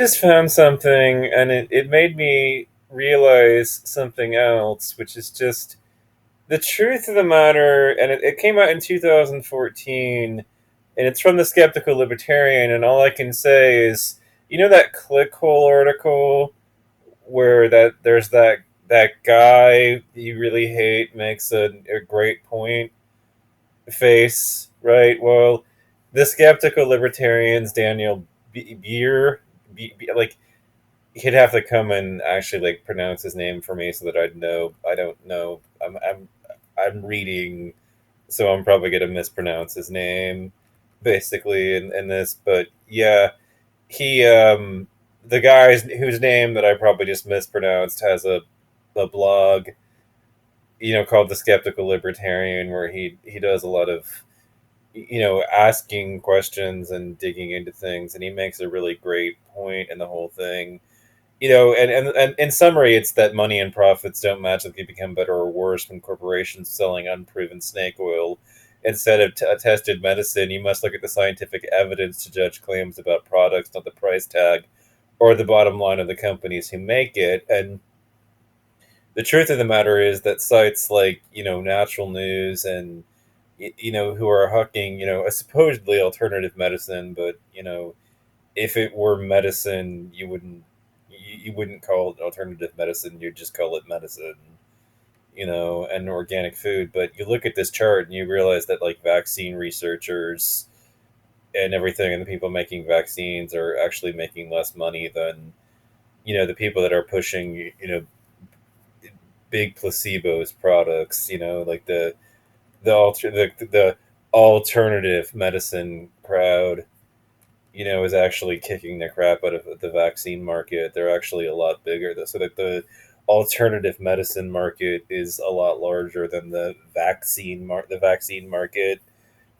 Just found something and it made me realize something else, which is just the truth of the matter. And it came out in 2014, and it's from the Skeptical Libertarian. And all I can say is, that clickhole article where there's that guy you really hate makes a great point face, right? Well, the Skeptical Libertarians, Daniel Beer, like, he'd have to come and actually like pronounce his name for me so that I'd know. I don't know. I'm reading, so I'm probably gonna mispronounce his name, basically in this. But yeah, he the guy whose name that I probably just mispronounced has a blog, called the Skeptical Libertarian, where he does a lot of asking questions and digging into things, and he makes a really great point in the whole thing. And in summary, it's that money and profits don't magically become better or worse when corporations selling unproven snake oil instead of a tested medicine. You must look at the scientific evidence to judge claims about products, not the price tag or the bottom line of the companies who make it. And the truth of the matter is that sites like Natural News and who are hucking a supposedly alternative medicine, but if it were medicine, you wouldn't call it alternative medicine. You'd just call it medicine, and organic food. But you look at this chart and you realize that like vaccine researchers and everything, and the people making vaccines are actually making less money than the people that are pushing big placebos products. Like the alternative medicine crowd is actually kicking the crap out of the vaccine market. They're actually a lot bigger, so that the alternative medicine market is a lot larger than the vaccine market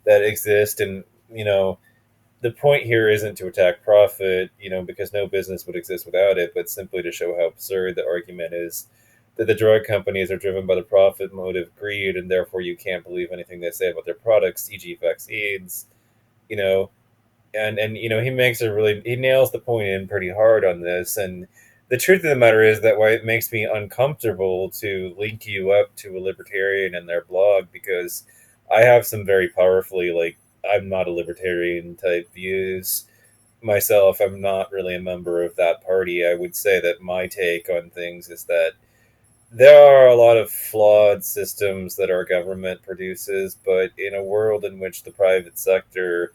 that exists. And the point here isn't to attack profit, because no business would exist without it, but simply to show how absurd the argument is that the drug companies are driven by the profit motive, greed, and therefore you can't believe anything they say about their products, e.g., vaccines. You know, and he nails the point in pretty hard on this. And the truth of the matter is that why it makes me uncomfortable to link you up to a libertarian and their blog, because I have some very powerfully, like, I'm not a libertarian type views myself. I'm not really a member of that party. I would say that my take on things is that there are a lot of flawed systems that our government produces, but in a world in which the private sector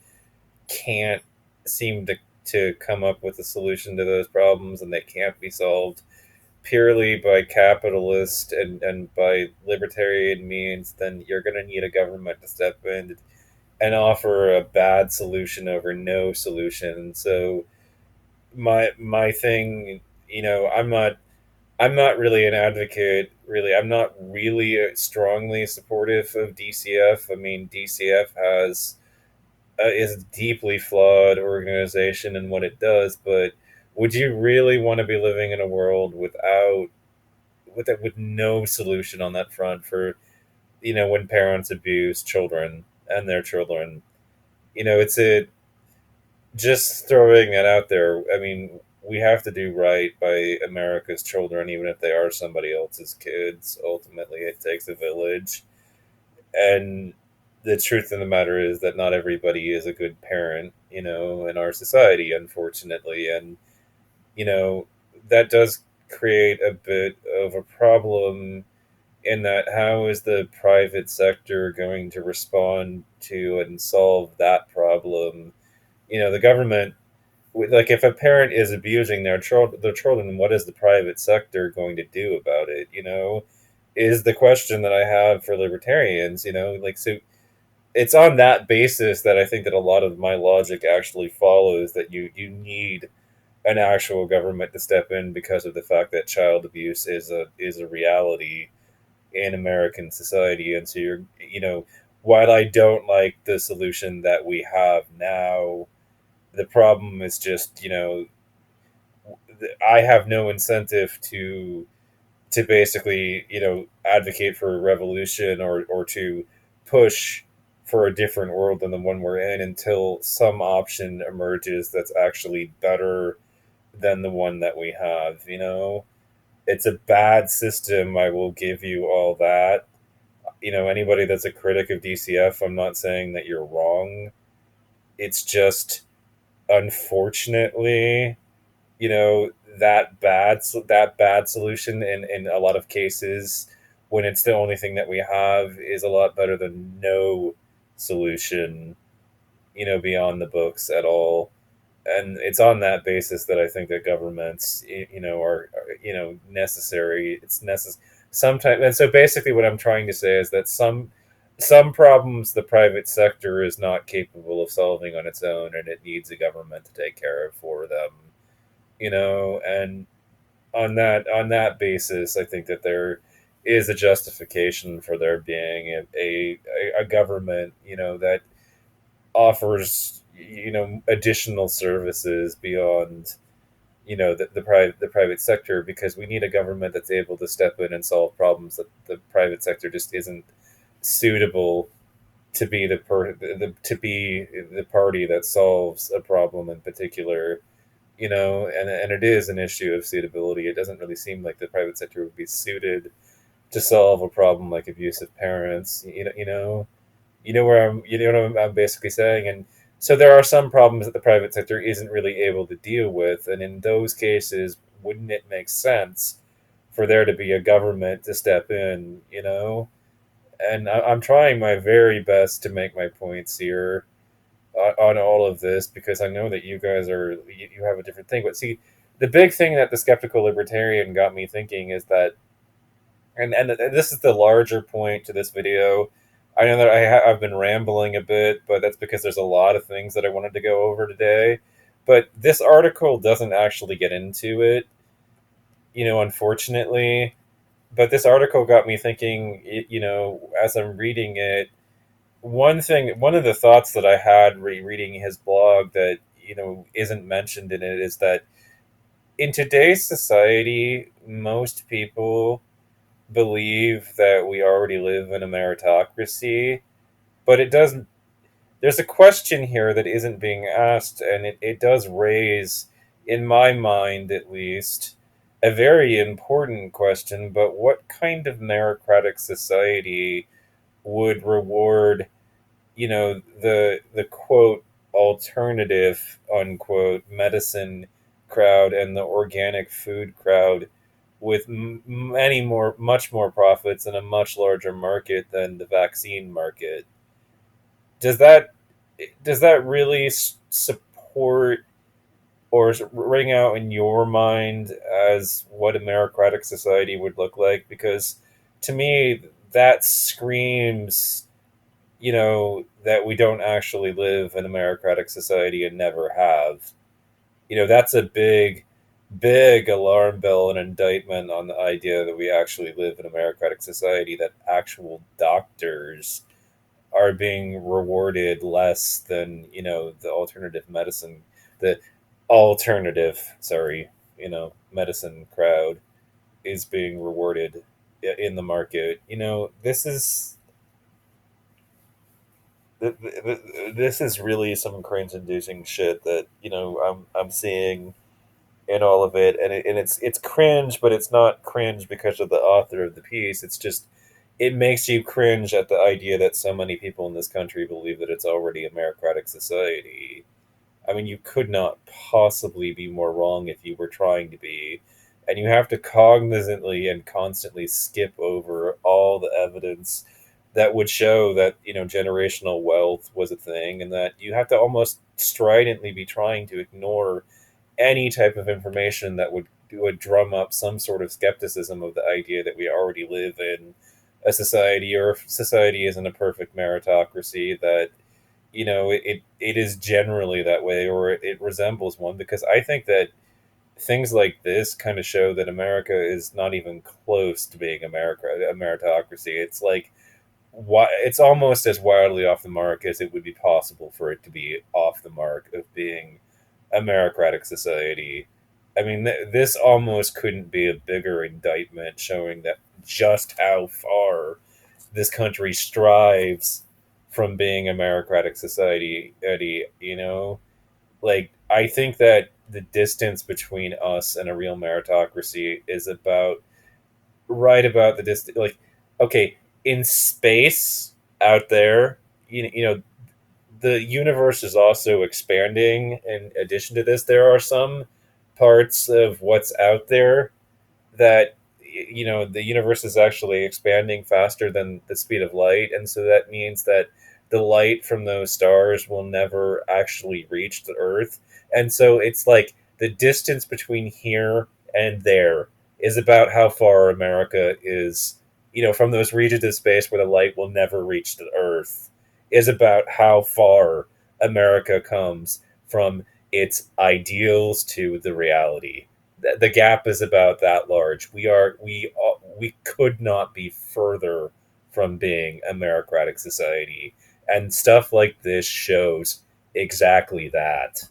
can't seem to come up with a solution to those problems, and they can't be solved purely by capitalist and by libertarian means, then you're going to need a government to step in and offer a bad solution over no solution. So my thing, I'm not really an advocate. Really, I'm not really strongly supportive of DCF. I mean, DCF is a deeply flawed organization in what it does. But would you really want to be living in a world with no solution on that front for when parents abuse children and their children? It's a just throwing it out there. I mean, we have to do right by America's children, even if they are somebody else's kids. Ultimately, it takes a village. And the truth of the matter is that not everybody is a good parent, in our society, unfortunately. And, you know, that does create a bit of a problem in that how is the private sector going to respond to and solve that problem? The government, like, if a parent is abusing their children, what is the private sector going to do about it? Is the question that I have for libertarians. Like, so it's on that basis that I think that a lot of my logic actually follows, that you need an actual government to step in, because of the fact that child abuse is a reality in American society. And so while I don't like the solution that we have now, the problem is just, I have no incentive to basically, advocate for a revolution, or to push for a different world than the one we're in, until some option emerges that's actually better than the one that we have. It's a bad system. I will give you all that. Anybody that's a critic of DCF, I'm not saying that you're wrong. It's just, unfortunately, you know that bad solution in a lot of cases, when it's the only thing that we have, is a lot better than no solution, beyond the books at all. And it's on that basis that I think that governments, are necessary. It's necessary sometimes. And so basically, what I'm trying to say is that some problems the private sector is not capable of solving on its own, and it needs a government to take care of for them. And on that basis, I think that there is a justification for there being a government, that offers, additional services beyond, the private sector, because we need a government that's able to step in and solve problems that the private sector just isn't suitable to be to be the party that solves a problem in particular. And it is an issue of suitability. It doesn't really seem like the private sector would be suited to solve a problem like abusive parents. Where I'm basically saying. And so there are some problems that the private sector isn't really able to deal with, and in those cases, wouldn't it make sense for there to be a government to step in? And I'm trying my very best to make my points here on all of this, because I know that you guys you have a different thing. But see, the big thing that the skeptical libertarian got me thinking is that, and this is the larger point to this video. I know that I've been rambling a bit, but that's because there's a lot of things that I wanted to go over today. But this article doesn't actually get into it, unfortunately. But this article got me thinking, as I'm reading it, one of the thoughts that I had reading his blog that, isn't mentioned in it, is that in today's society, most people believe that we already live in a meritocracy, but it doesn't. There's a question here that isn't being asked, and it does raise, in my mind at least, a very important question. But what kind of meritocratic society would reward, the quote alternative unquote medicine crowd and the organic food crowd with much more profits and a much larger market than the vaccine market? Does that does that really support or ring out in your mind as what a meritocratic society would look like? Because to me, that screams, that we don't actually live in a meritocratic society and never have. That's a big, big alarm bell and indictment on the idea that we actually live in a meritocratic society, that actual doctors are being rewarded less than, the alternative medicine, the medicine crowd is being rewarded in the market. This is really some cringe-inducing shit that, I'm seeing in all of it, and it's cringe, but it's not cringe because of the author of the piece. It's just, it makes you cringe at the idea that so many people in this country believe that it's already a meritocratic society. I mean, you could not possibly be more wrong if you were trying to be. And you have to cognizantly and constantly skip over all the evidence that would show that, generational wealth was a thing, and that you have to almost stridently be trying to ignore any type of information that would drum up some sort of skepticism of the idea that we already live in a society, or if society isn't a perfect meritocracy, that, it is generally that way, or it resembles one. Because I think that things like this kind of show that America is not even close to being a meritocracy. It's like, it's almost as wildly off the mark as it would be possible for it to be off the mark of being a meritocratic society. I mean, this almost couldn't be a bigger indictment, showing that just how far this country strives from being a meritocratic society, Eddie. Like, I think that the distance between us and a real meritocracy is about right about the distance. Like, okay, in space out there, you know, the universe is also expanding. In addition to this, there are some parts of what's out there that the universe is actually expanding faster than the speed of light, and so that means that the light from those stars will never actually reach the earth. And so it's like the distance between here and there is about how far America is, from those regions of space where the light will never reach the earth, is about how far America comes from its ideals to the reality. The gap is about that large. We could not be further from being a meritocratic society, and stuff like this shows exactly that.